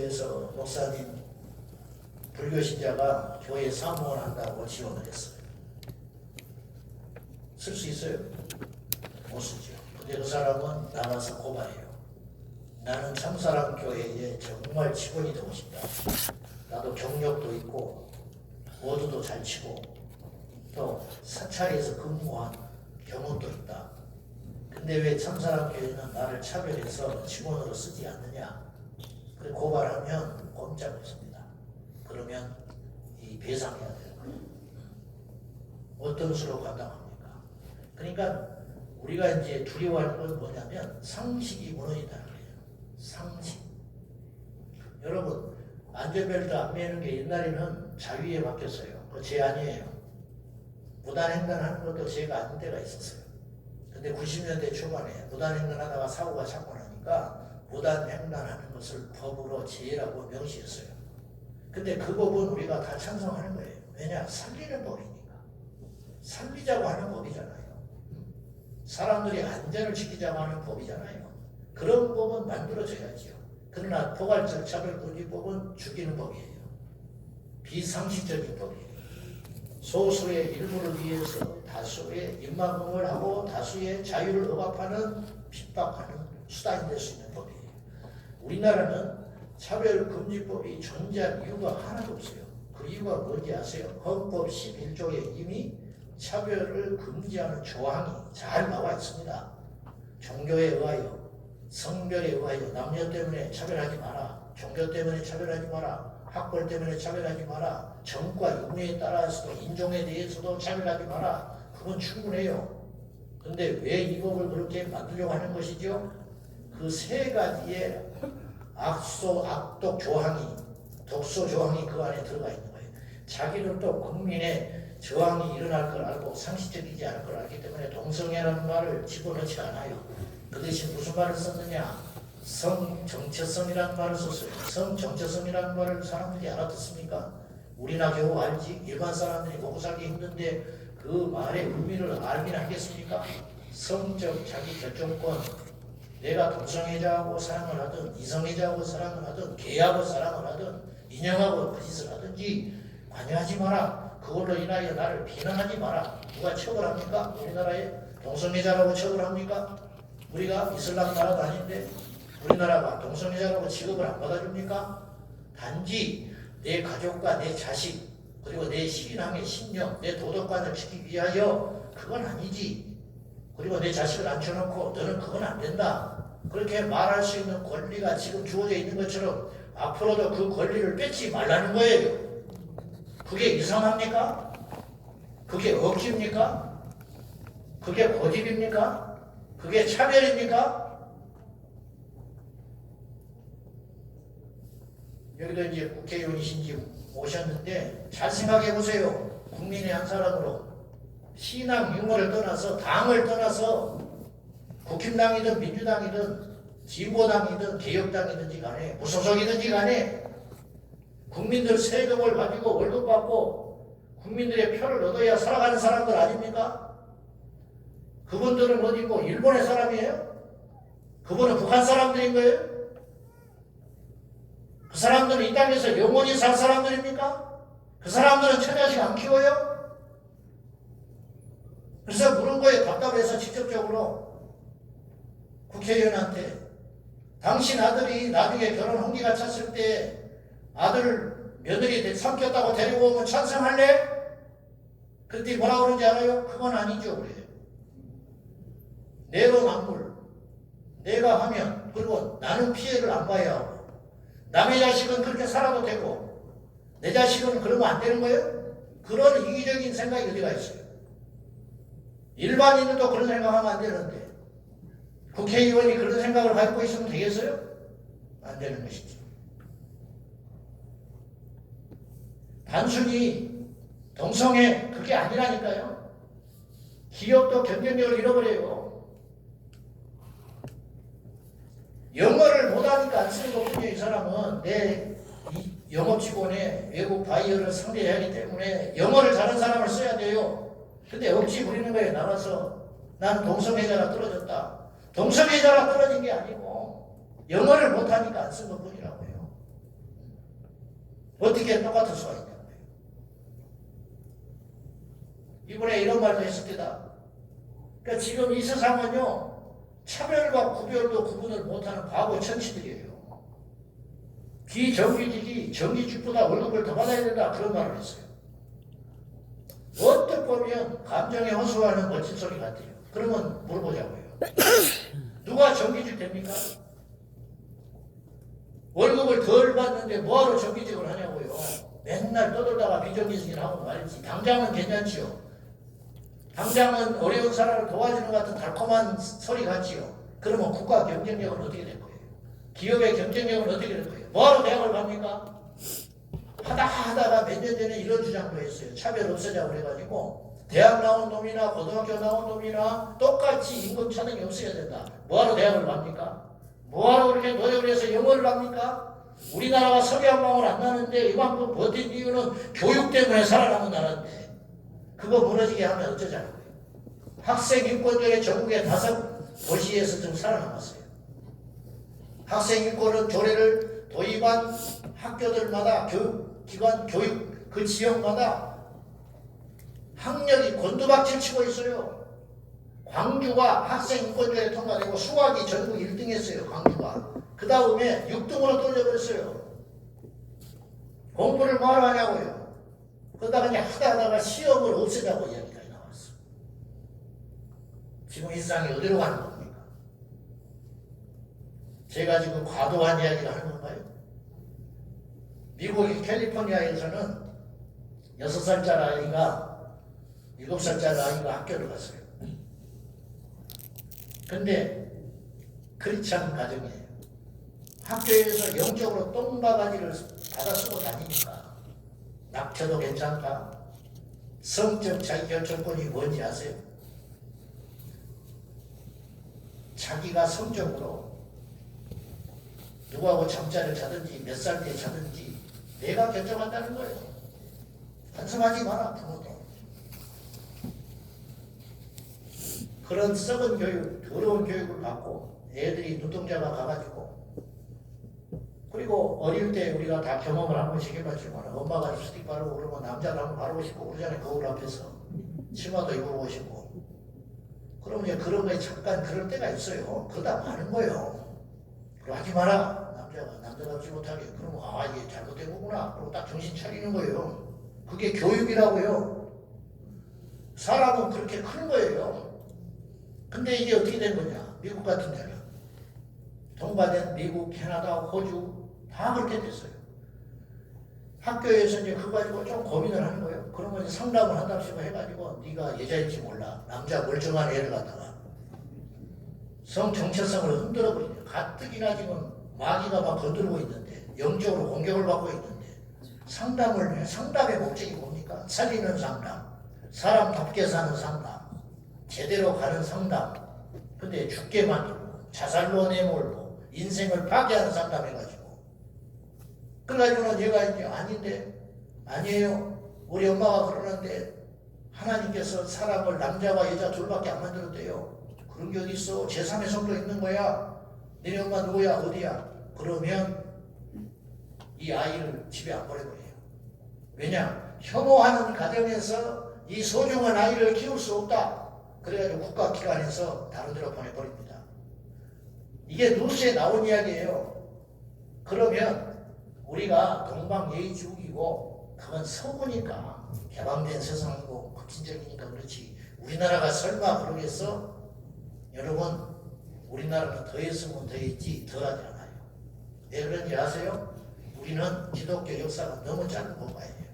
그래서 목사님 불교 신자가 교회 사무원 한다고 지원을 했어요. 쓸 수 있어요? 못 쓰죠. 근데 그 사람은 나가서 고발해요. 나는 참사랑 교회에 정말 직원이 되고 싶다. 나도 경력도 있고 워드도 잘 치고 또 사찰에서 근무한 경험도 있다. 근데 왜 참사랑 교회는 나를 차별해서 직원으로 쓰지 않느냐? 그래 고발하면 꼼짝 없습니다. 그러면 이 배상해야 되는 거예요. 어떤 수로 감당합니까? 그러니까 우리가 이제 두려워하는 건 뭐냐면 상식이 무너진다는 거예요. 상식. 여러분 안전벨트 안 매는 게 옛날에는 자유에 맡겼어요. 그거 제 아니에요. 무단횡단하는 것도 제가 아닌 때가 있었어요. 근데 90년대 초반에 무단횡단하다가 사고가 자꾸 나니까 무단횡단하는 것을 법으로 죄라고 명시했어요. 근데 그 법은 우리가 다 찬성하는 거예요. 왜냐? 살리는 법이니까. 살리자고 하는 법이잖아요. 사람들이 안전을 지키자고 하는 법이잖아요. 그런 법은 만들어져야죠. 그러나 포괄적 차별금지법은 죽이는 법이에요. 비상식적인 법이에요. 소수의 일부를 위해서 다수의 입막음을 하고 다수의 자유를 억압하는 핍박하는 수단이 될 수 있는 법이에요. 우리나라는 차별금지법이 존재할 이유가 하나도 없어요. 그 이유가 뭔지 아세요? 헌법 11조에 이미 차별을 금지하는 조항이 잘 나와 있습니다. 종교에 의하여, 성별에 의하여 남녀 때문에 차별하지 마라. 종교 때문에 차별하지 마라. 학벌 때문에 차별하지 마라. 정과 윤리에 따라서도 인종에 대해서도 차별하지 마라. 그건 충분해요. 근데 왜 이 법을 그렇게 만들려고 하는 것이죠? 그 세 가지의 악독 조항이, 독소 조항이 그 안에 들어가 있는 거예요. 자기는 또 국민의 저항이 일어날 걸 알고 상식적이지 않을 걸 알기 때문에 동성애라는 말을 집어넣지 않아요. 그 대신 무슨 말을 썼느냐? 성정체성이라는 말을 썼어요. 성정체성이라는 말을 사람들이 알아듣습니까? 우리나 겨우 알지. 일반 사람들이 먹고 살기 힘든데 그 말의 의미를 알긴 하겠습니까? 성적 자기 결정권, 내가 동성애자하고 사랑을 하든 이성애자하고 사랑을 하든 개하고 사랑을 하든 인형하고 그 짓을 하든지 관여하지 마라. 그걸로 인하여 나를 비난하지 마라. 누가 처벌합니까? 우리나라에 동성애자라고 처벌합니까? 우리가 이슬람 나라도 아닌데 우리나라가 동성애자라고 취급을 안 받아줍니까? 단지 내 가족과 내 자식 그리고 내 신앙의 신념, 내 도덕관을 지키기 위하여 그건 아니지. 그리고 내 자식을 앉혀놓고 너는 그건 안 된다. 그렇게 말할 수 있는 권리가 지금 주어져 있는 것처럼 앞으로도 그 권리를 뺏지 말라는 거예요. 그게 이상합니까? 그게 억지입니까? 그게 고집입니까? 그게 차별입니까? 여기도 이제 국회의원이신지 오셨는데 잘 생각해 보세요. 국민의 한 사람으로 신앙 유머를 떠나서 당을 떠나서 국힘당이든 민주당이든 진보당이든 개혁당이든지 간에 무소속이든지 간에 국민들 세금을 가지고 월급 받고 국민들의 표를 얻어야 살아가는 사람들 아닙니까? 그분들은 어디고 일본의 사람이에요? 그분은 북한 사람들인 거예요? 그 사람들은 이 땅에서 영원히 살 사람들입니까? 그 사람들은 처자식 안 키워요? 그래서 물은 거에 답답해서 직접적으로 국회의원한테 당신 아들이 나중에 결혼 홍기가 찼을 때 아들 며느리 삼켰다고 데리고 오면 찬성할래? 그때 뭐라 그러는지 알아요? 그건 아니죠. 그래. 내로남불. 내가 하면 그리고 나는 피해를 안 봐야 하고 남의 자식은 그렇게 살아도 되고 내 자식은 그러면 안 되는 거예요? 그런 이기적인 생각이 어디가 있어요? 일반인은 또 그런 생각하면 안 되는데 국회의원이 그런 생각을 갖고 있으면 되겠어요? 안 되는 것이죠. 단순히 동성애 그게 아니라니까요. 기업도 경쟁력을 잃어버려요. 영어를 못하니까 안 쓰는 것뿐이에요. 이 사람은 내 영업 직원의 외국 바이어를 상대해야 하기 때문에 영어를 잘하는 사람을 써야 돼요. 근데 억지 부리는 거에 나와서 난 동성애자라 떨어졌다. 동성애자라 떨어진 게 아니고 영어를 못하니까 안 쓴 것뿐이라고요. 어떻게 똑같을 수가 있냐고요. 이번에 이런 말도 했을 때다. 그러니까 지금 이 세상은요, 차별과 구별도 구분을 못하는 바보 천치들이에요. 비정규직이 정규직보다 월급을 더 받아야 된다, 그런 말을 했어요. 어떻게 보면 감정에 호소하는 멋진 소리 같아요. 그러면 물어보자고요. 누가 정규직 됩니까? 월급을 덜 받는데 뭐하러 정규직을 하냐고요. 맨날 떠들다가 비정규직을 하고 말이지. 당장은 괜찮지요. 당장은 어려운 사람을 도와주는 것 같은 달콤한 소리 같지요. 그러면 국가 경쟁력은 어떻게 될 거예요? 기업의 경쟁력은 어떻게 될 거예요? 뭐하러 대학을 갑니까? 하다가 몇 년 전에 이런 주장도 했어요. 차별 없애자고 그래가지고 대학 나온 놈이나 고등학교 나온 놈이나 똑같이 임금 차등이 없어야 된다. 뭐하러 대학을 갑니까? 뭐하러 그렇게 노력을 해서 영어를 합니까? 우리나라가 석양방울 안 나는데 이만큼 버틴 이유는 교육 때문에 살아남은 나라인데 그거 무너지게 하면 어쩌자고요. 학생 인권조례 전국의 5도시에서 좀 살아남았어요. 학생 인권 조례를 도입한 학교들마다 교육기관, 교육 그 지역마다 학력이 곤두박질 치고 있어요. 광주가 학생 인권조례 통과되고 수학이 전국 1등 했어요. 광주가. 그 다음에 6등으로 떨어져버렸어요. 공부를 뭐하러 하냐고요. 그러다가 그냥 하다가 시험을 없애자고 이야기가 나왔어. 지금 일상이 어디로 가는 겁니까? 제가 지금 과도한 이야기를 하는 건가요? 미국의 캘리포니아에서는 6살짜리 아이가 7살짜리 아이가 학교를 갔어요. 근데 그렇지 않은 가정이에요. 학교에서 영적으로 똥바가지를 받아 쓰고 다니니까 낙태도 괜찮다. 성적 자기 결정권이 뭔지 아세요? 자기가 성적으로 누구하고 잠자를 자든지 몇 살 때 자든지 내가 결정한다는 거예요. 반성하지 마라, 부모도. 그런 썩은 교육, 더러운 교육을 받고 애들이 눈동자가 가가지고 그리고 어릴 때 우리가 다 경험을 한 번씩 해봤지만 엄마가 립스틱 바르고 그러면 남자를 한번 바르고 싶고 그러잖아요. 거울 앞에서 치마도 입어보고 싶고 그러면 이제 그런 거에 잠깐 그럴 때가 있어요. 그러다 마는 거예요. 그럼 하지 마라. 남자답지 못하게. 그러면 아 이게 잘못된 거구나. 그리고 딱 정신 차리는 거예요. 그게 교육이라고요. 사람은 그렇게 크는 거예요. 근데 이게 어떻게 된 거냐. 미국 같은 데는 통과된 미국, 캐나다, 호주 다 그렇게 됐어요. 학교에서 이제 그거 가지고 좀 고민을 하는 거예요. 그러면 이제 상담을 한답시고 해가지고 네가 여자인지 몰라. 남자 멀쩡한 애를 갖다가 성 정체성을 흔들어 버리네. 가뜩이나 지금 마귀가 막 건드리고 있는데 영적으로 공격을 받고 있는데 상담을 해. 상담의 목적이 뭡니까? 살리는 상담, 사람답게 사는 상담, 제대로 가는 상담. 근데 죽게 만들고 자살로 내몰고 인생을 파괴하는 상담 해가지고 그래가지고는 얘가 이제 아닌데 아니에요. 우리 엄마가 그러는데 하나님께서 사람을 남자와 여자 둘밖에 안 만들었대요. 그런 게 어디 있어? 제3의 성도 있는 거야. 너네 엄마 누구야? 어디야? 그러면 이 아이를 집에 안 보내버려요. 왜냐? 혐오하는 가정에서 이 소중한 아이를 키울 수 없다. 그래가지고 국가기관에서 다른 데로 보내버립니다. 이게 뉴스에 나온 이야기예요. 그러면 우리가 동방예의지국이고 그건 서구니까 개방된 세상이고 급진적이니까 그렇지 우리나라가 설마 그러겠어? 여러분 우리나라는 더했으면 더했지 더하지 않아요. 왜 그런지 아세요? 우리는 기독교 역사가 너무 짧은 국가예요.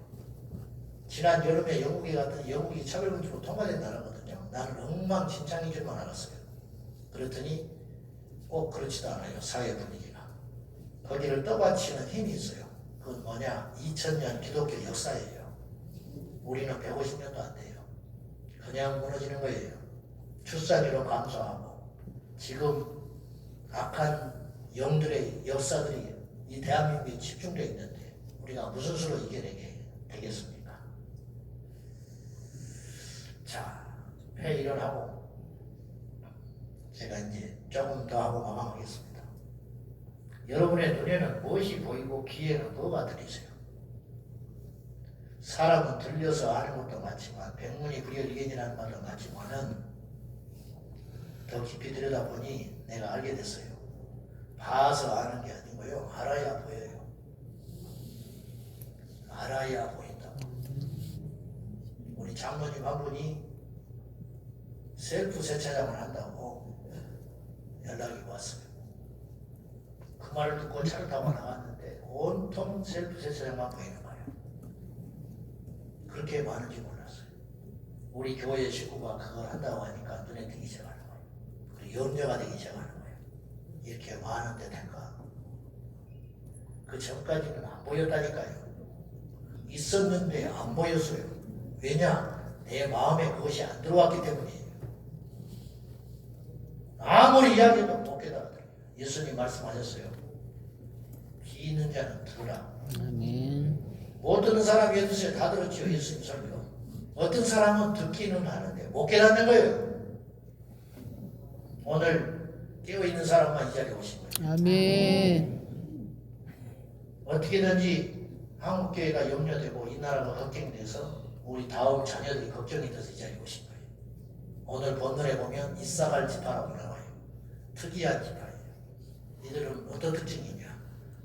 지난 여름에 영국이 차별금지로 통과된 나라거든요. 나는 엉망진창인 줄만 알았어요. 그랬더니 꼭 그렇지도 않아요. 사회 분위기가. 거기를 떠받치는 힘이 있어요. 그건 뭐냐? 2000년 기독교 역사예요. 우리는 150년도 안 돼요. 그냥 무너지는 거예요. 출산율은 감소하고 지금 악한 영들의 역사들이 이 대한민국에 집중되어 있는데 우리가 무슨 수로 이겨내게 되겠습니까? 자, 회의를 하고 제가 이제 조금 더 하고 마감하겠습니다. 여러분의 눈에는 무엇이 보이고 귀에는 뭐가 들리세요? 사람은 들려서 아는 것도 맞지만 백문이 불여일견이라는 말도 맞지만은 더 깊이 들여다보니 내가 알게 됐어요. 봐서 아는 게 아니고요. 알아야 보여요. 알아야 보인다고. 우리 장모님 한 분이 셀프 세차장을 한다고 연락이 왔어요. 그 말을 듣고 차를 타고 나갔는데 온통 셀프 세차장만 보이는 거예요. 그렇게 많은지 몰랐어요. 우리 교회 식구가 그걸 한다고 하니까 눈에 띄기 시작하는 거예요. 그리고 염려가 되기 시작하는 거예요. 이렇게 많은데 될까? 그 전까지는 안 보였다니까요. 있었는데 안 보였어요. 왜냐? 내 마음에 그것이 안 들어왔기 때문이에요. 아무리 이야기해도 못 깨달아들어요. 예수님 말씀하셨어요. 귀 있는 자는 들으라. 아멘. 못 듣는 사람이 어디서요? 다 들었죠. 예수님 설교. 어떤 사람은 듣기는 하는데 못 깨닫는 거예요. 오늘 깨어있는 사람만 이 자리에 오신 거예요. 아멘. 어떻게든지 한국교회가 염려되고 이 나라가 걱정돼서 우리 다음 자녀들이 걱정이 돼서 이 자리에 오신 거예요. 오늘 본문에 보면 이사갈 지파라고 나와요. 특이한 지파예요. 이들은 어떤 특징이냐?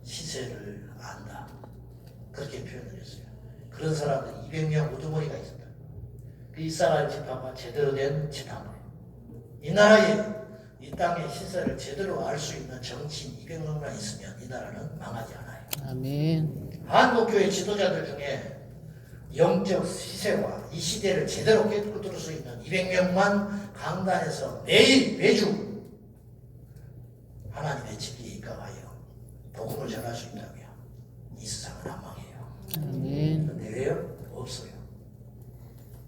시세를 안다. 그렇게 표현을 했어요. 그런 사람들 200명 우두머리가 있었다. 그 이사갈 지파가 제대로 된 지파예요. 이 나라에 이 땅의 시세를 제대로 알 수 있는 정치인 200명만 있으면 이 나라는 망하지 않아요. 아멘. 한국교회 지도자들 중에 영적 시세와 이 시대를 제대로 깨뚫을 수 있는 200명만 강단에서 매주 하나님의 진리에 입각하여 복음을 전할 수 있다면 이 세상은 안 망해요. 아멘. 그런데 왜요? 없어요.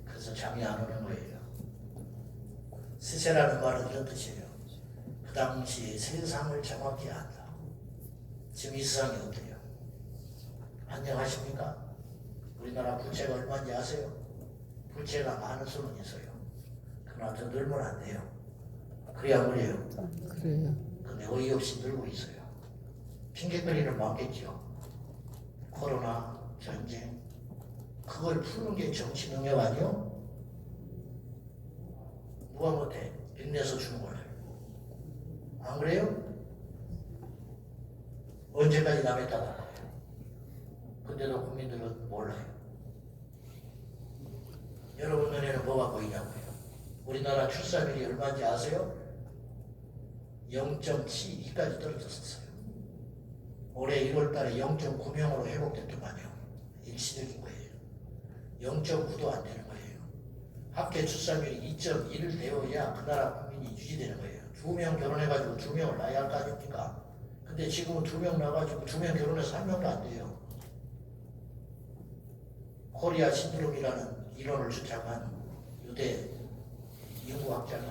그래서 잠이 안 오는 거예요. 시세라는 말은 이런 뜻이에요. 그 당시에 세상을 정확히 안다. 지금 이 세상이 어때요? 안녕하십니까? 우리나라 부채가 얼마인지 아세요? 부채가 많은 수는 있어요. 그러나 더 늘면 안 돼요. 그래야 그래요. 그래요. 근데 어이없이 늘고 있어요. 핑계거리는 많겠죠. 코로나, 전쟁, 그걸 푸는 게 정치 능력 아니요? 누가 못해? 빚내서 주는 거예요. 안 그래요? 언제까지 남의 탓 알아요? 근데도 국민들은 몰라요. 여러분 눈에는 뭐가 보이냐고요? 우리나라 출산율이 얼마인지 아세요? 0.72까지 떨어졌었어요. 올해 1월 달에 0.9명으로 회복됐더만요. 일시적인 거예요. 0.9도 안 되는 거예요. 합계 출산율이 2.1 되어야 그 나라 국민이 유지되는 거예요. 2명 결혼해가지고 2명을 낳아야 할 거 아닙니까? 근데 지금은 2명 나가지고 2명 결혼해서 1명도 안 돼요. 코리아 신드롬이라는 이론을 주장한 유대 인구학자는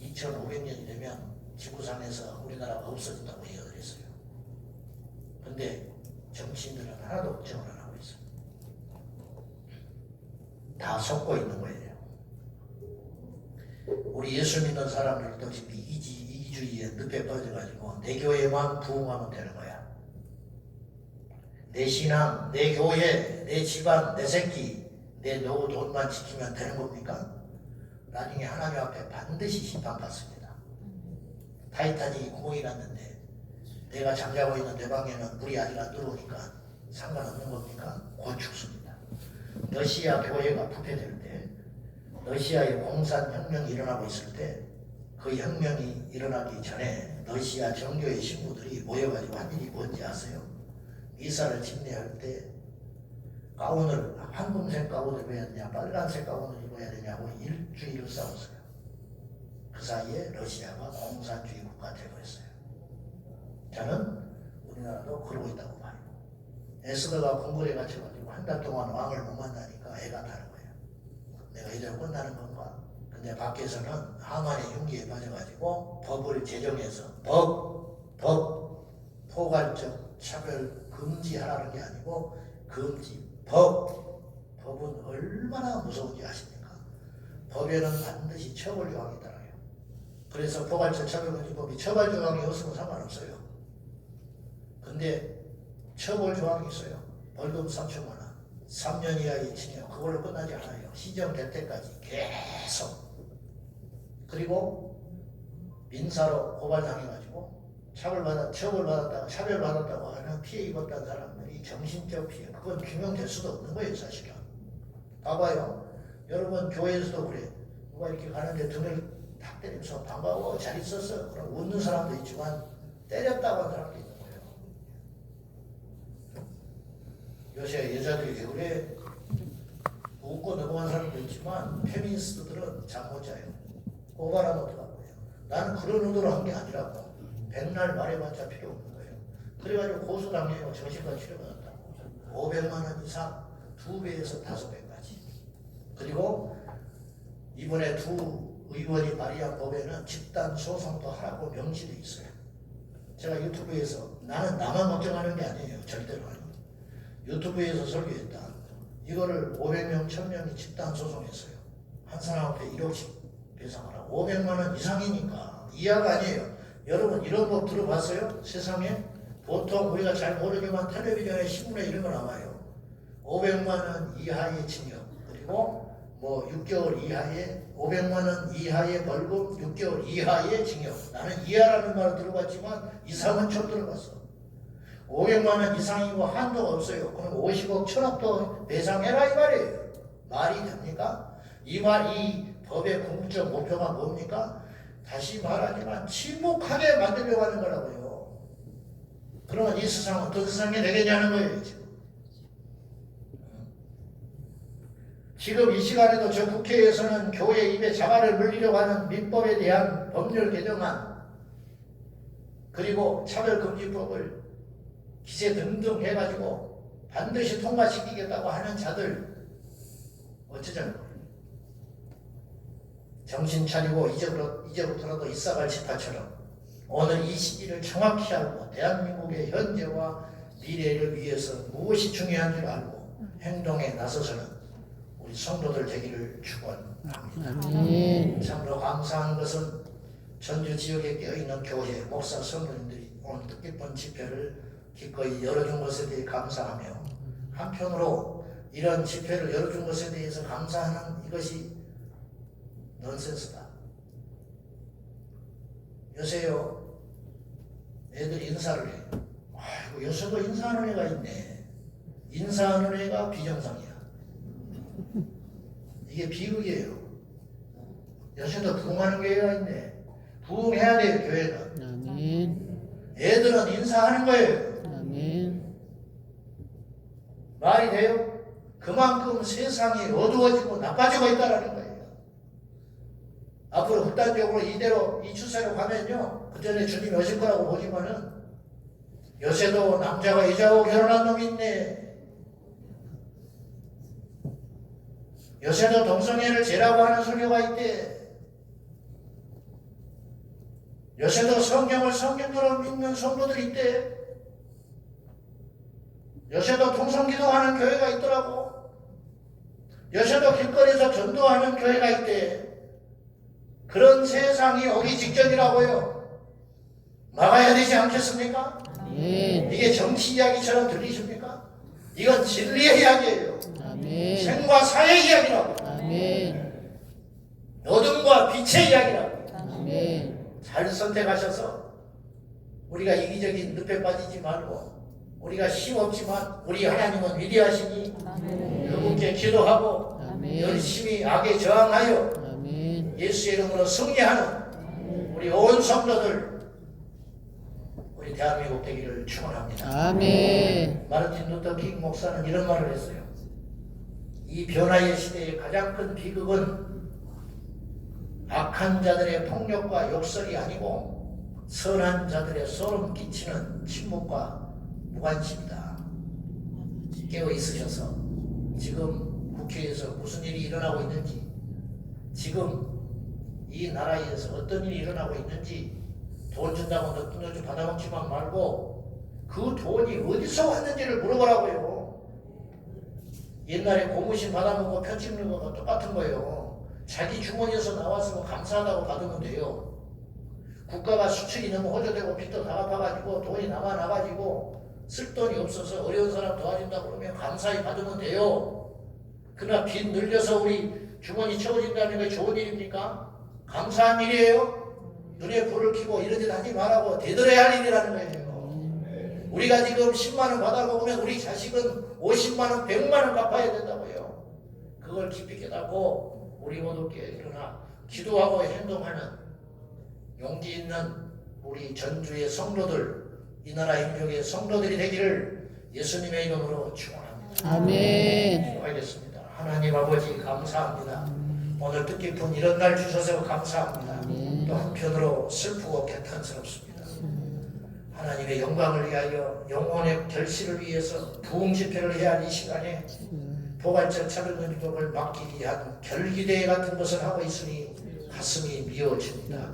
2500년이 되면 지구상에서 우리나라가 없어진다고 얘기를 했어요. 근데 정치인들은 하나도 걱정을 안 하고 있어요. 다 속고 있는 거예요. 우리 예수 믿는 사람들도 지금 이기주의에 늪에 빠져가지고 내 교회만 부흥하면 되는 거야. 내 신앙, 내 교회, 내 집안, 내 새끼, 내 노후 돈만 지키면 되는 겁니까? 나중에 하나님 앞에 반드시 심판받습니다. 타이타닉이 구멍이 났는데 내가 잠자고 있는 내 방에는 물이 아직 안 들어오니까 상관없는 겁니까? 곧 죽습니다. 러시아 교회가 부패될 때, 러시아에 공산혁명이 일어나고 있을 때, 그 혁명이 일어나기 전에 러시아 정교의 신부들이 모여가지고 한 일이 뭔지 아세요? 미사를 집례할 때 가운을 황금색 가운을 입어야 되냐 빨간색 가운을 입어야 되냐고 일주일을 싸웠어요. 그 사이에 러시아가 공산주의 국가 되버렸어요. 저는 우리나라도 그러고 있다고 봐요. 에스더가 궁궐에 갇혀가지고 한 달 동안 왕을 못 만나니까 애가 타는 거예요. 내가 이대로 끝나는 건가? 근데 밖에서는 하만의 흉기에 빠져가지고 법을 제정해서 포괄적 차별 금지하라는 게 아니고 법은 얼마나 무서운지 아십니까? 법에는 반드시 처벌 조항이 따라요. 그래서 포괄적 차별금지법이 처벌 조항이 없으면 상관없어요. 근데 처벌 조항이 있어요. 벌금 3천만 원. 3년 이하의 징역 그걸로 끝나지 않아요. 시정될 때까지 계속. 그리고 민사로 고발당해가지고 처벌받았다고 차별받았다고 하는 피해 입었다는 사람들이 정신적 피해 그건 규명될 수도 없는 거예요. 사실은. 봐봐요. 여러분 교회에서도 그래. 누가 이렇게 가는데 등을 탁 때리면서 반가워 잘 있었어. 그럼 웃는 사람도 있지만 때렸다고 하는 사람도 있는 거예요. 요새 여자들이 왜 그래? 웃고 넘어간 사람도 있지만 페미니스트들은 잠 못 자요. 고발하면 어떡할 거예요? 나는 그런 의도로 한 게 아니라고. 백날 말해봤자 필요 없는 거예요. 그래가지고 고소당해요. 정신과 치료받았다고. 500만 원 이상 2배에서 5배까지. 그리고 이번에 두 의원이 발의한 법에는 집단 소송도 하라고 명시돼 있어요. 제가 유튜브에서 나는 나만 걱정하는 게 아니에요. 절대로 아니에요. 유튜브에서 설교했다. 이거를 500명, 1000명이 집단 소송했어요. 한 사람한테 1억씩 배상하라고. 500만 원 이상이니까 이하가 아니에요. 여러분 이런 법 들어봤어요? 세상에 보통 우리가 잘 모르지만 텔레비전에 신문에 이런 거 나와요. 500만 원 이하의 징역 그리고 뭐 6개월 이하의 500만 원 이하의 벌금 6개월 이하의 징역. 나는 이하라는 말을 들어봤지만 이상은 처음 들어봤어. 500만 원 이상이고 한도가 없어요. 그럼 50억 1000억도 배상해라 이 말이에요. 말이 됩니까? 이 법의 궁극적 목표가 뭡니까? 다시 말하지만 침묵하게 만들려고 하는 거라고요. 그러면 이 세상은 어떤 세상이 되겠냐는 거예요. 지금 이 시간에도 저 국회에서는 교회 입에 자갈을 물리려고 하는 민법에 대한 법률 개정안 그리고 차별금지법을 기세 등등 해가지고 반드시 통과시키겠다고 하는 자들 어쩌자는 거예요. 정신 차리고 이제부터라도 있어갈 지파처럼 오늘 이 시기를 정확히 알고 대한민국의 현재와 미래를 위해서 무엇이 중요한 줄 알고 행동에 나서서는 우리 성도들 되기를 축원합니다. 참으로 감사한 것은 전주 지역에 깨어있는 교회, 목사, 성도님들이 오늘 뜻깊은 집회를 기꺼이 열어준 것에 대해 감사하며 한편으로 이런 집회를 열어준 것에 대해서 감사하는 이것이 넌센스다. 요새요 애들이 인사를 해. 아이고 요새도 인사하는 애가 있네. 인사하는 애가 비정상이야. 이게 비극이에요. 요새도 부흥하는 교회가 있네. 부흥해야 돼요. 교회는. 아멘. 애들은 인사하는 거예요. 아멘. 말이 돼요? 그만큼 세상이 어두워지고 나빠지고 있다는 거예요. 앞으로 극단적으로 이대로 이 추세로 가면요. 그 전에 주님이 오실 거라고 보지만은 요새도 남자가 여자하고 결혼한 놈이 있네. 요새도 동성애를 죄라고 하는 설교가 있대. 요새도 성경을 성경대로 믿는 성도들이 있대. 요새도 통성기도하는 교회가 있더라고. 요새도 길거리에서 전도하는 교회가 있대. 그런 세상이 오기 직전이라고요. 막아야 되지 않겠습니까? 아멘. 이게 정치 이야기처럼 들리십니까? 이건 진리의 이야기예요. 아멘. 생과 사의 이야기라고. 아멘. 어둠과 빛의 이야기라고. 아멘. 잘 선택하셔서 우리가 이기적인 늪에 빠지지 말고 우리가 힘없지만 우리 하나님은 위대하시니 그분께 기도하고 아멘. 열심히 악에 저항하여 아멘. 예수의 이름으로 승리하는 우리 온 성도들 우리 대한민국 되기를 축원합니다. 아멘. 마르틴 루터 킹 목사는 이런 말을 했어요. 이 변화의 시대의 가장 큰 비극은 악한 자들의 폭력과 욕설이 아니고 선한 자들의 소름 끼치는 침묵과 무관심이다. 깨어 있으셔서 지금 국회에서 무슨 일이 일어나고 있는지, 지금 이 나라에서 어떤 일이 일어나고 있는지, 돈 준다고 너좀 받아먹지만 말고 그 돈이 어디서 왔는지를 물어보라고요. 옛날에 고무신 받아먹고 편 찍는 거가 똑같은 거예요. 자기 주머니에서 나왔으면 감사하다고 받으면 돼요. 국가가 수출이 너무 호조되고 빚도 다 갚아가지고 돈이 남아나가지고 쓸 돈이 없어서 어려운 사람 도와준다 그러면 감사히 받으면 돼요. 그러나 빚 늘려서 우리 주머니 채워진다는 게 좋은 일입니까? 감사한 일이에요. 눈에 불을 켜고 이런 짓 하지 말라고 되돌아야 할 일이라는 거예요. 우리가 지금 10만 원 받아먹으면 우리 자식은 50만 원, 100만 원 갚아야 된다고요. 그걸 깊이 깨닫고 우리 모두께 일어나 기도하고 행동하는 용기 있는 우리 전주의 성도들, 이 나라 인족의 성도들이 되기를 예수님의 이름으로 축원합니다. 아멘. 기도하겠습니다. 하나님 아버지 감사합니다. 오늘 뜻깊은 이런 날 주셔서 감사합니다. 또 한편으로 슬프고 개탄스럽습니다. 하나님의 영광을 위하여 영혼의 결실을 위해서 부흥 집회를 해야 할 이 시간에 포괄적 차별금지법을 막기 위한 결기대회 같은 것을 하고 있으니 가슴이 미어집니다.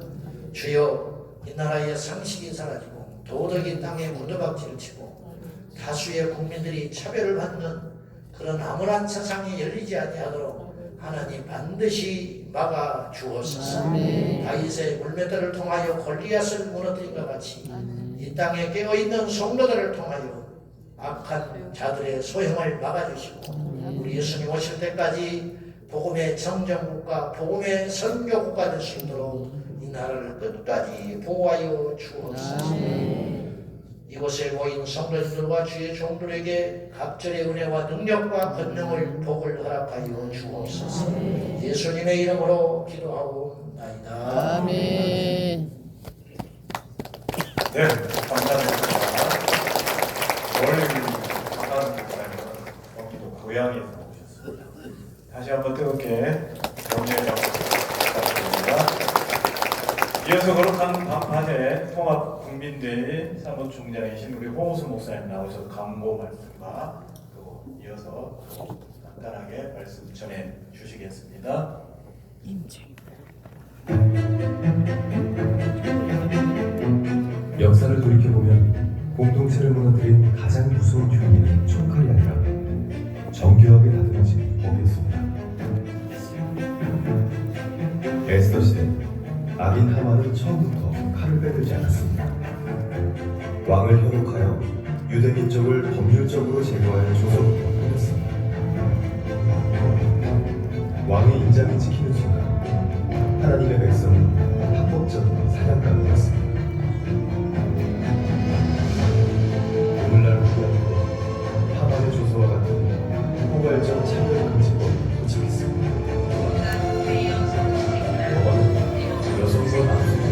주여 이 나라의 상식이 사라지고 도덕이 땅에 무더박질을 치고 다수의 국민들이 차별을 받는 그런 암울한 세상이 열리지 아니하도록 하나님 반드시 막아 주옵소서. 다윗의 물맷돌을 통하여 골리앗을 무너뜨린 것 같이 이 땅에 깨어있는 성도들을 통하여 악한 자들의 소형을 막아주시고 우리 예수님 오실 때까지 복음의 정정국가, 복음의 선교국가 될 수 있도록 이 나라를 끝까지 보호하여 주옵소서. 이곳에 모인 성도들과 주의 종들에게 각절의 은혜와 능력과 권능을 복을 허락하여 주옵소서. 예수님의 이름으로 기도하옵나이다. 아멘. 네, 감사합니다. 원래 박하은 목사님은 경기도 고양이에서 오셨습니다. 다시 한번 뜨겁게 격려의 박수 부탁드립니다. 이어서 거룩한 방파제 통합국민대회 사무총장이신 우리 홍우수 목사님 나오셔서 강고 말씀과 또 이어서 간단하게 말씀 전해 주시겠습니다. 역사를 돌이켜보면 공동체를 무너뜨린 가장 무서운 흉기는 총칼이 아니라 정교하게 다듬어진 법이었습니다. 에스더 시대 악인 하만은 처음부터 칼을 빼들지 않았습니다. 왕을 현혹하여 유대 민족을 법률적으로 제거할 조서부터 보냈습니다. 왕의 인장이 지키는 순간 하나님의 백성은 합법적인 사냥감이 되었습니다. 오늘날 우리한테 하만의 조서와 같은 포괄적 차별금지법이 도착했습니다. 법안은 여성과 남성을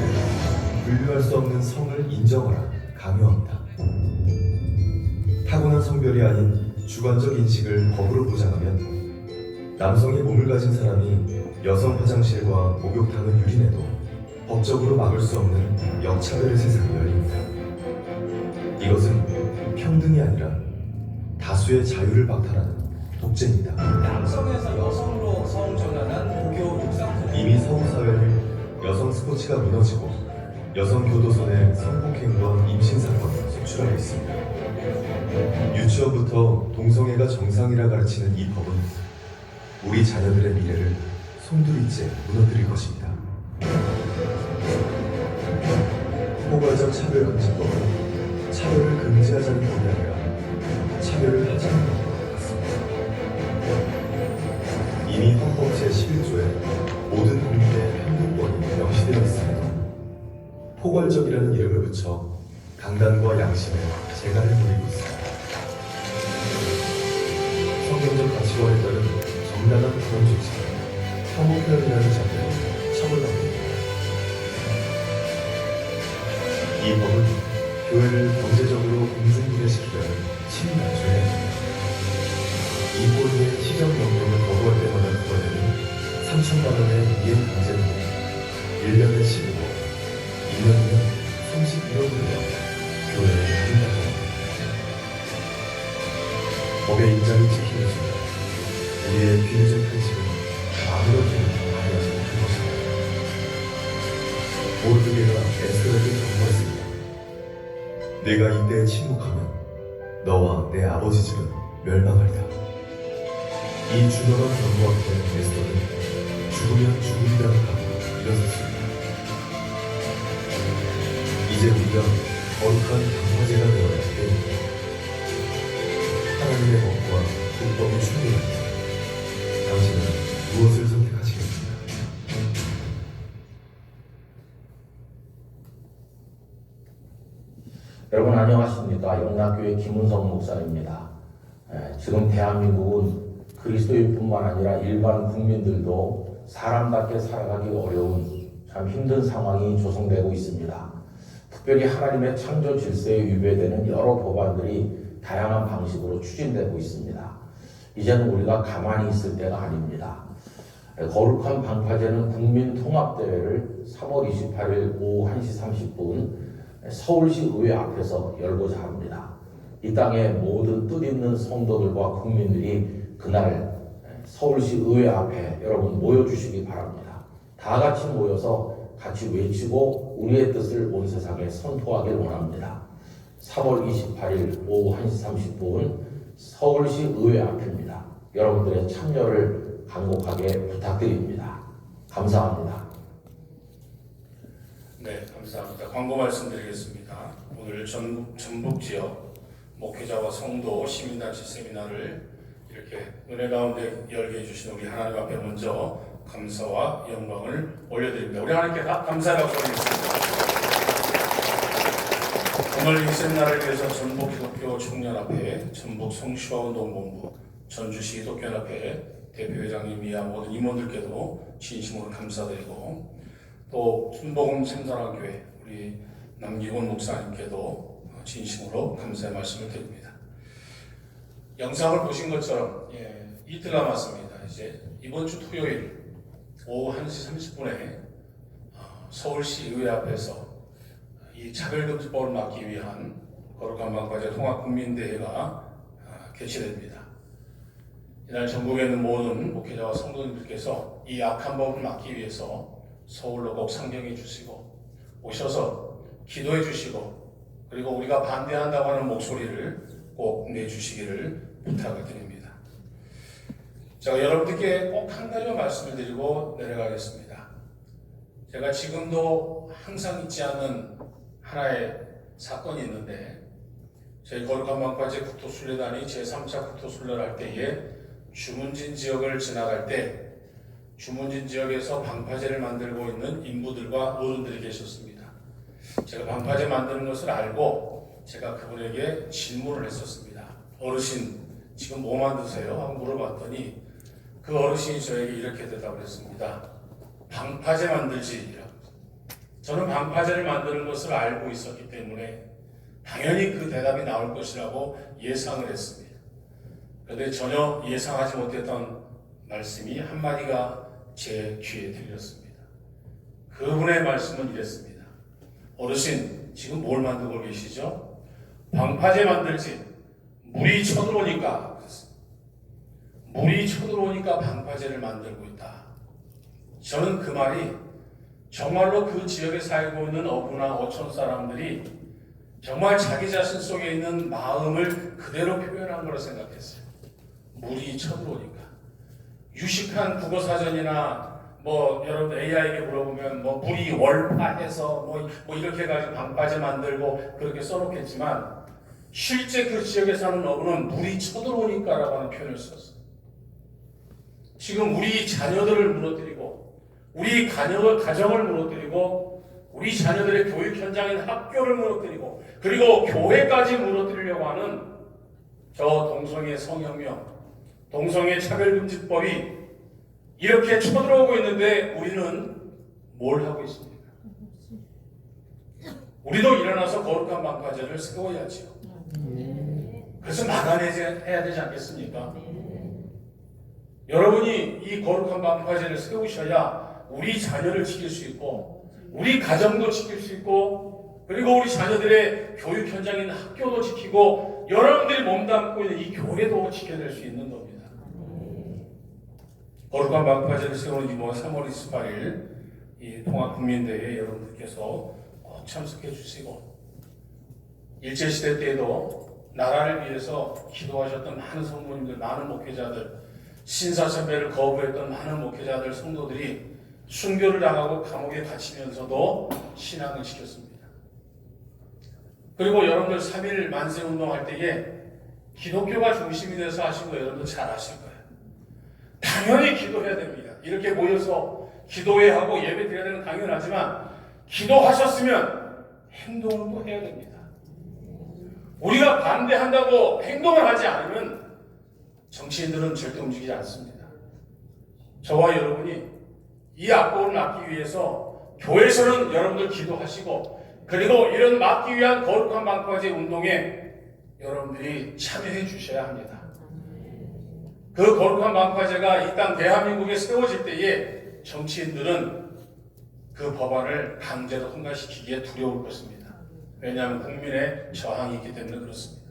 분류할 수 없는 성을 인정하라 강요합니다. 타고난 성별이 아닌 주관적 인식을 법으로 보장하면 남성의 몸을 가진 사람이 여성 화장실과 목욕탕을 유린해도 법적으로 막을 수 없는 역차별의 세상이 열립니다. 이것은 평등이 아니라 다수의 자유를 박탈하는 독재입니다. 남성에서 여성으로 성전환한 고교 육상 이미 서구 사회는 여성 스포츠가 무너지고 여성 교도소 내 성폭행과 임신 사건을 속출하고 있습니다. 유치원부터 동성애가 정상이라 가르치는 이 법은 우리 자녀들의 미래를 송두리째 무너뜨릴 것입니다. 포괄적 차별금지법은 차별을 금지하자는 법이 아니라 차별을 하자는 법과 같습니다. 이미 헌법 제11조에 모든 국민의 평등권이 명시되어 있습니다. 포괄적이라는 이름을 붙여 강단과 양심에 재갈을 부리고 있습니다. 성경적 가치관에 따른 정당한 그런 조치는 혐오 표현이라는 장면을 처벌합니다. 이 법은 교회를 경제적으로 공중분해시키려는 치밀한 죄입니다. 이 꼴의 시정 명령을 거부할 때마다 부과되는 3천만 원의 이행 강제금은 1년에 15억, 2년이면 31억을 내어 교회를 다닌다고 합니다. 법의 인장이 지키는 순간 우리의 비례적 한식은 아무렇게나 발휘하지 못할 것입니다. 모르드게가 에스더에게 경고했습니다. 내가 이때에 침묵하면 너와 내 아버지 집은 멸망하리라. 이 준엄한 경고 앞에 에스더는 죽으면 죽으리라는 각오로 일어섰습니다. 이제 우리가 거룩한 방파제가 되어야 할 때입니다. 하나님의 법과 불법이 충분합니다. 당신은 무엇을 선택하시겠습니까? 여러분 안녕하십니까? 영락교회 김은성 목사입니다. 지금 대한민국은 그리스도인뿐만 아니라 일반 국민들도 사람답게 살아가기 어려운 참 힘든 상황이 조성되고 있습니다. 특별히 하나님의 창조 질서에 위배되는 여러 법안들이 다양한 방식으로 추진되고 있습니다. 이제는 우리가 가만히 있을 때가 아닙니다. 거룩한 방파제는 국민통합대회를 3월 28일 오후 1시 30분 서울시 의회 앞에서 열고자 합니다. 이 땅의 모든 뜻있는 성도들과 국민들이 그날 서울시 의회 앞에 여러분 모여주시기 바랍니다. 다 같이 모여서 같이 외치고 우리의 뜻을 온 세상에 선포하길 원합니다. 3월 28일 오후 1시 30분 서울시 의회 앞입니다. 여러분들의 참여를 간곡하게 부탁드립니다. 감사합니다. 네, 감사합니다. 광고 말씀드리겠습니다. 오늘 전북 지역 목회자와 성도 시민단체 세미나를 이렇게 은혜 가운데 열게 해주신 우리 하나님 앞에 먼저 감사와 영광을 올려드립니다. 우리 하나님께 감사를 드리겠습니다. 오늘 이 세미나를 위해서 전북 기독교 총연합회, 전북 성시화운동본부, 전주시 기독교연합회 대표회장님 이하 모든 임원들께도 진심으로 감사드리고 또 순복음 참사랑교회 우리 남기곤 목사님께도 진심으로 감사의 말씀을 드립니다. 영상을 보신 것처럼 이틀 남았습니다. 이제 이번 주 토요일 오후 1시 30분에 서울시 의회 앞에서 이 차별금지법을 막기 위한 거룩한 방파제 통합국민대회가 개최됩니다. 이날 전국에 있는 모든 목회자와 성도님들께서 이 악한 법을 막기 위해서 서울로 꼭 상경해 주시고 오셔서 기도해 주시고 그리고 우리가 반대한다고 하는 목소리를 꼭 내주시기를 부탁을 드립니다. 제가 여러분들께 꼭 한 가지만 말씀을 드리고 내려가겠습니다. 제가 지금도 항상 잊지 않는 하나의 사건이 있는데 저희 거룩한 방파제 국토순례단이 제3차 국토순례를 할 때에 주문진 지역을 지나갈 때 주문진 지역에서 방파제를 만들고 있는 인부들과 어른들이 계셨습니다. 제가 방파제 만드는 것을 알고 제가 그분에게 질문을 했었습니다. 어르신 지금 뭐 만드세요? 하고 물어봤더니 그 어르신이 저에게 이렇게 대답을 했습니다. 방파제 만들지라고. 저는 방파제를 만드는 것을 알고 있었기 때문에 당연히 그 대답이 나올 것이라고 예상을 했습니다. 그런데 전혀 예상하지 못했던 말씀이 한마디가 제 귀에 들렸습니다. 그분의 말씀은 이랬습니다. 어르신 지금 뭘 만들고 계시죠? 방파제 만들지 물이 쳐들어오니까 그랬습니다. 물이 쳐들어오니까 방파제를 만들고 있다. 저는 그 말이 정말로 그 지역에 살고 있는 어부나 어촌 사람들이 정말 자기 자신 속에 있는 마음을 그대로 표현한 거라 생각했어요. 물이 쳐들어오니까. 유식한 국어사전이나 여러분 AI에게 물어보면 물이 월파해서 뭐 이렇게 해가지고 방파제 만들고 그렇게 써놓겠지만 실제 그 지역에 사는 어부는 물이 쳐들어오니까라고 하는 표현을 썼어요. 지금 우리 자녀들을 무너뜨리고 우리 가정을 무너뜨리고 우리 자녀들의 교육 현장인 학교를 무너뜨리고 그리고 교회까지 무너뜨리려고 하는 저 동성애 성혁명, 동성애 차별금지법이 이렇게 쳐들어오고 있는데 우리는 뭘 하고 있습니까? 우리도 일어나서 거룩한 방파제를 세워야지요. 그래서 막아내야 되지 않겠습니까? 여러분이 이 거룩한 방파제를 세우셔야 우리 자녀를 지킬 수 있고 우리 가정도 지킬 수 있고 그리고 우리 자녀들의 교육 현장인 학교도 지키고 여러분들이 몸담고 있는 이 교회도 지켜낼 수 있는 겁니다. 거룩한 방파제를 세우는 이번 3월 28일 이 통합국민대회에 여러분들께서 꼭 참석해 주시고 일제시대 때에도 나라를 위해서 기도하셨던 많은 성도님들, 많은 목회자들, 신사참배를 거부했던 많은 목회자들, 성도들이 순교를 당하고 감옥에 갇히면서도 신앙을 지켰습니다. 그리고 여러분들 3.1 만세운동 할 때에 기독교가 중심이 돼서 하신 거 여러분도 잘 아실 거예요. 당연히 기도해야 됩니다. 이렇게 모여서 기도해야 하고 예배 드려야 되는 건 당연하지만 기도하셨으면 행동을 또 해야 됩니다. 우리가 반대한다고 행동을 하지 않으면 정치인들은 절대 움직이지 않습니다. 저와 여러분이 이 악보를 막기 위해서 교회에서는 여러분들 기도하시고 그리고 이런 막기 위한 거룩한 방파제 운동에 여러분들이 참여해 주셔야 합니다. 그 거룩한 방파제가 이 땅 대한민국에 세워질 때에 정치인들은 그 법안을 강제로 통과시키기에 두려울 것입니다. 왜냐하면 국민의 저항이 있기 때문에 그렇습니다.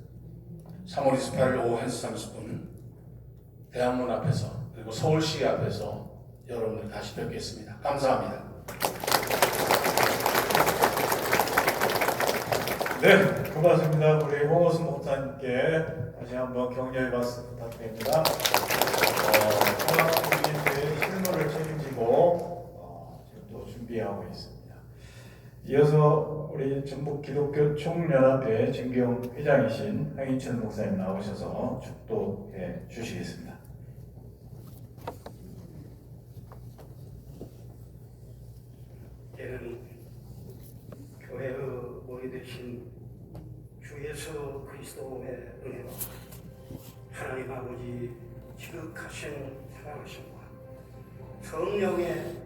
3월 28일 오후 1시 30분 대한문 앞에서 그리고 서울시 앞에서 여러분들 다시 뵙겠습니다. 감사합니다. 네, 고맙습니다. 우리 홍호수 목사님께 다시 한번 격려의 말씀 부탁드립니다. 사학국민들의 실무를 책임지고 지금 또 준비하고 있습니다. 이어서 우리 전북 기독교 총연합회 진경 회장이신 황인철 목사님 나오셔서 축도해 주시겠습니다. 때는 교회의 머리 되신 주 예수 그리스도의 은혜와 하나님 아버지 지극하신 사랑하심과 성령의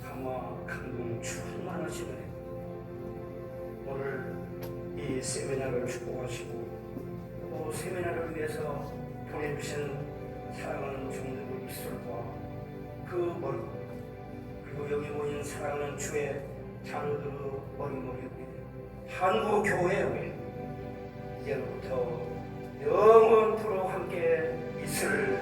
감화 감동 충만하신 은혜 오늘 이 세미나를 축복하시고 또 세미나를 위해서 보내주신 사랑하는 종들의 입술과 그 머리 그리고 여기 모인 사랑하는 주의 자녀들의 머리머리 한국교회에 이제부터 영원토록 함께 있을